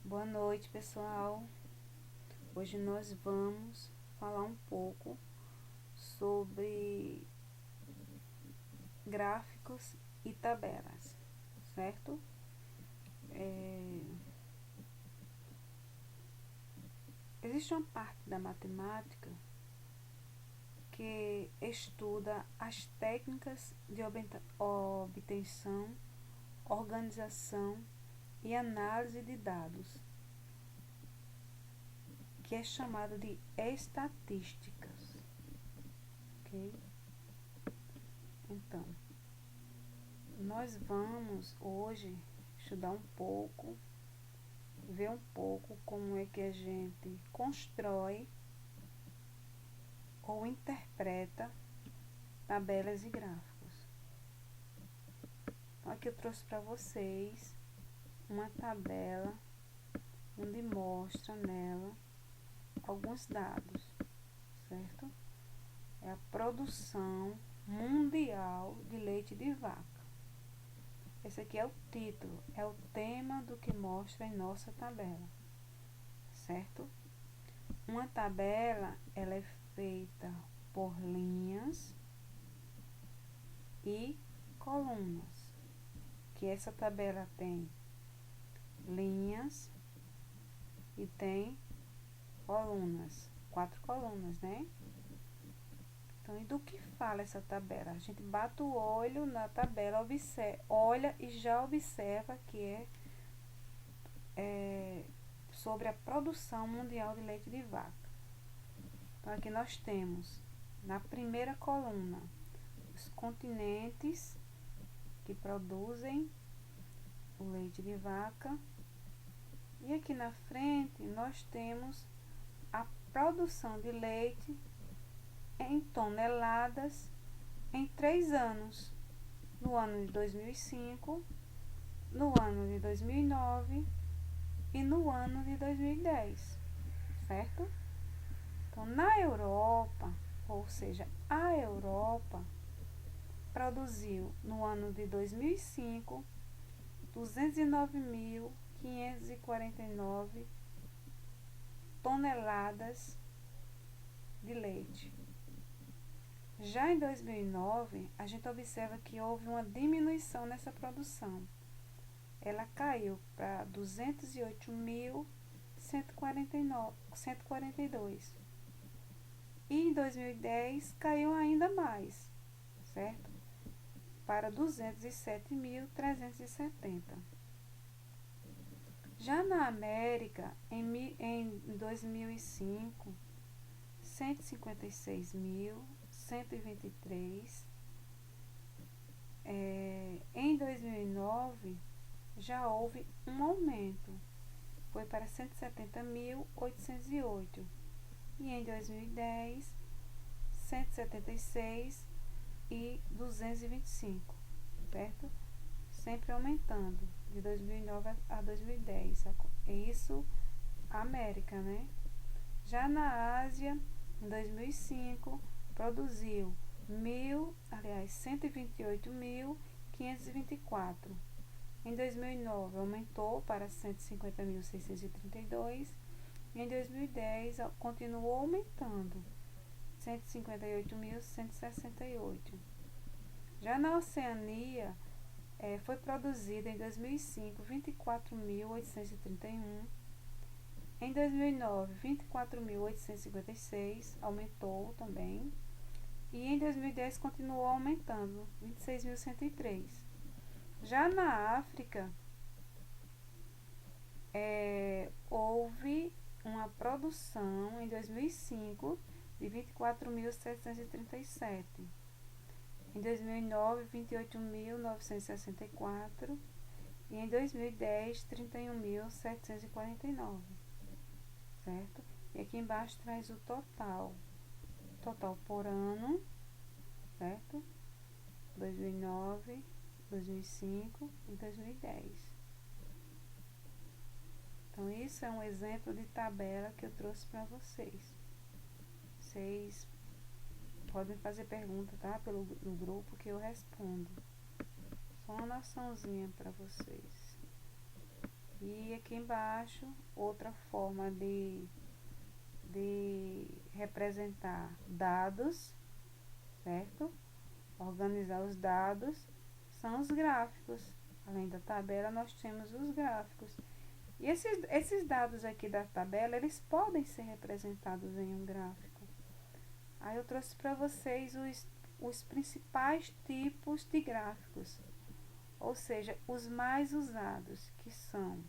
Boa noite, pessoal. Hoje nós vamos falar um pouco sobre gráficos e tabelas, certo? Existe uma parte da matemática que estuda as técnicas de obtenção, organização e análise de dados, que é chamada de estatísticas, ok? Então, nós vamos hoje estudar um pouco, ver um pouco como é que a gente constrói ou interpreta tabelas e gráficos. Então, aqui eu trouxe para vocês uma tabela onde mostra nela alguns dados, certo? É a produção mundial de leite de vaca. Esse aqui é o título, é o tema do que mostra em nossa tabela, certo? Uma tabela, ela é feita por linhas e colunas, que essa tabela tem linhas e tem colunas, 4 colunas, né? Então, e do que fala essa tabela? A gente bate o olho na tabela, olha e já observa que é sobre a produção mundial de leite de vaca. Então, aqui nós temos, na primeira coluna, os continentes que produzem o leite de vaca. E aqui na frente, nós temos a produção de leite em toneladas em 3 anos, no ano de 2005, no ano de 2009 e no ano de 2010, certo? Então, na Europa, ou seja, a Europa produziu no ano de 2005 209.549 toneladas de leite. Já em 2009, a gente observa que houve uma diminuição nessa produção. Ela caiu para 208.142. E em 2010 caiu ainda mais, certo? Para 207.370. Já na América, em 2005, 156.123. Em 2009, já houve um aumento, foi para 170.808. E em 2010, 176.225, certo? Sempre aumentando, de 2009 a 2010. Isso, América, né? Já na Ásia, em 2005, produziu 128.524. Em 2009, aumentou para 150.632. E em 2010, continuou aumentando, 158.168. Já na Oceania, foi produzido em 2005 24.831. Em 2009, 24.856, aumentou também. E em 2010 continuou aumentando, 26.103. Já na África, houve uma produção em 2005 de 24.737. Em 2009, 28.964. E em 2010, 31.749. Certo? E aqui embaixo traz o total por ano, certo? 2009, 2005 e 2010. Então, isso é um exemplo de tabela que eu trouxe para vocês. Vocês podem fazer pergunta, tá? No grupo que eu respondo. Só uma noçãozinha para vocês. E aqui embaixo, outra forma de representar dados, certo? Organizar os dados são os gráficos. Além da tabela, nós temos os gráficos. E esses dados aqui da tabela, eles podem ser representados em um gráfico. Aí eu trouxe para vocês os principais tipos de gráficos, ou seja, os mais usados, que são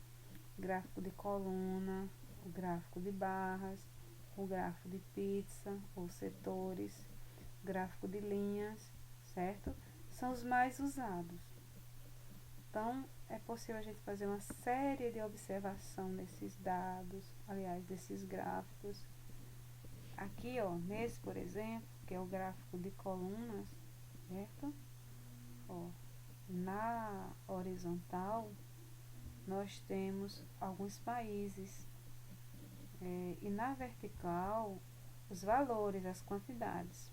o gráfico de coluna, o gráfico de barras, o gráfico de pizza ou setores, o gráfico de linhas, certo? São os mais usados. Então, é possível a gente fazer uma série de observação desses dados, aliás, desses gráficos. Aqui, ó, nesse, por exemplo, que é o gráfico de colunas, certo? Ó, na horizontal, nós temos alguns países. E na vertical, os valores, as quantidades.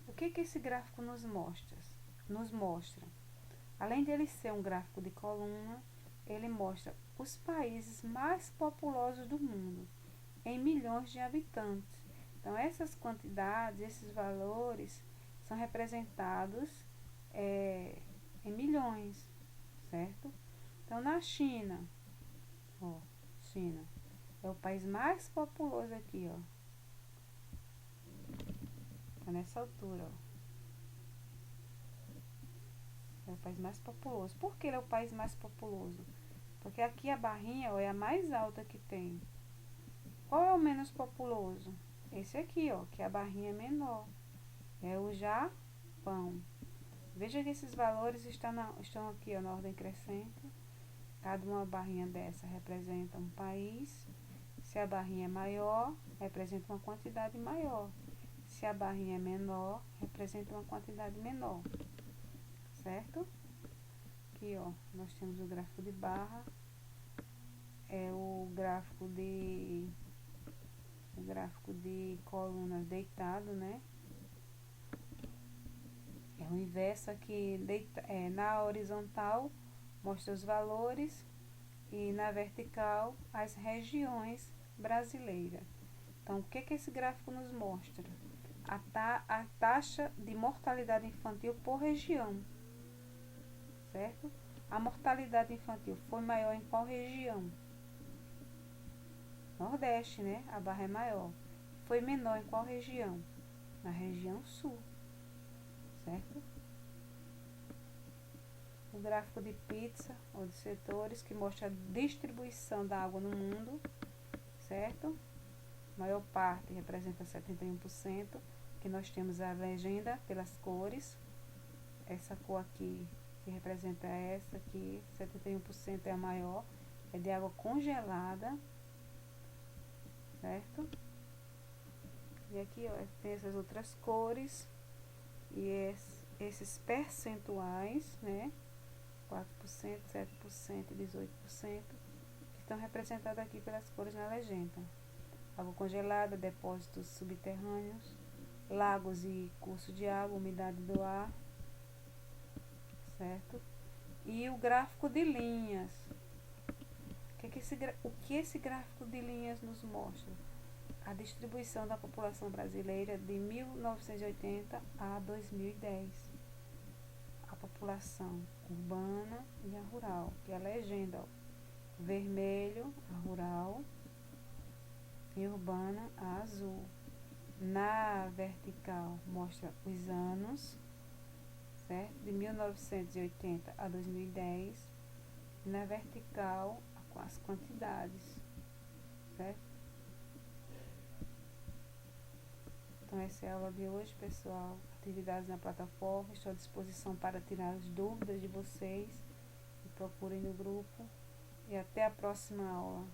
O que esse gráfico nos mostra? Além de ele ser um gráfico de coluna, ele mostra os países mais populosos do mundo, em milhões de habitantes. Então, essas quantidades, esses valores, são representados em milhões, certo? Então, na China, ó, China é o país mais populoso aqui, ó. Tá nessa altura, ó. É o país mais populoso. Por que ele é o país mais populoso? Porque aqui a barrinha, ó, é a mais alta que tem. Qual é o menos populoso? Esse aqui, ó, que a barrinha é menor. É o Japão. Veja que esses valores estão aqui, ó, na ordem crescente. Cada uma barrinha dessa representa um país. Se a barrinha é maior, representa uma quantidade maior. Se a barrinha é menor, representa uma quantidade menor. Certo? Aqui, ó, nós temos o gráfico de barra, é o gráfico de colunas deitado, né? É o inverso aqui, na horizontal mostra os valores e na vertical as regiões brasileiras. Então, o que esse gráfico nos mostra? A taxa de mortalidade infantil por região. Certo? A mortalidade infantil foi maior em qual região? Nordeste, né? A barra é maior. Foi menor em qual região? Na região sul. Certo? O gráfico de pizza ou de setores que mostra a distribuição da água no mundo. Certo? A maior parte representa 71%. Que nós temos a legenda pelas cores. Essa cor aqui que representa essa aqui, 71% é a maior, é de água congelada, certo? E aqui, ó, tem essas outras cores e esses percentuais, né? 4%, 7% e 18%, que estão representados aqui pelas cores na legenda. Água congelada, depósitos subterrâneos, lagos e cursos de água, umidade do ar, certo? E o gráfico de linhas. O que esse gráfico de linhas nos mostra? A distribuição da população brasileira de 1980 a 2010. A população urbana e a rural, que é a legenda, ó. Vermelho, a rural, e urbana, a azul. Na vertical mostra os anos, certo? De 1980 a 2010. Na vertical, as quantidades, certo? Então, essa é a aula de hoje, pessoal. Atividades na plataforma. Estou à disposição para tirar as dúvidas de vocês. Me procurem no grupo. E até a próxima aula.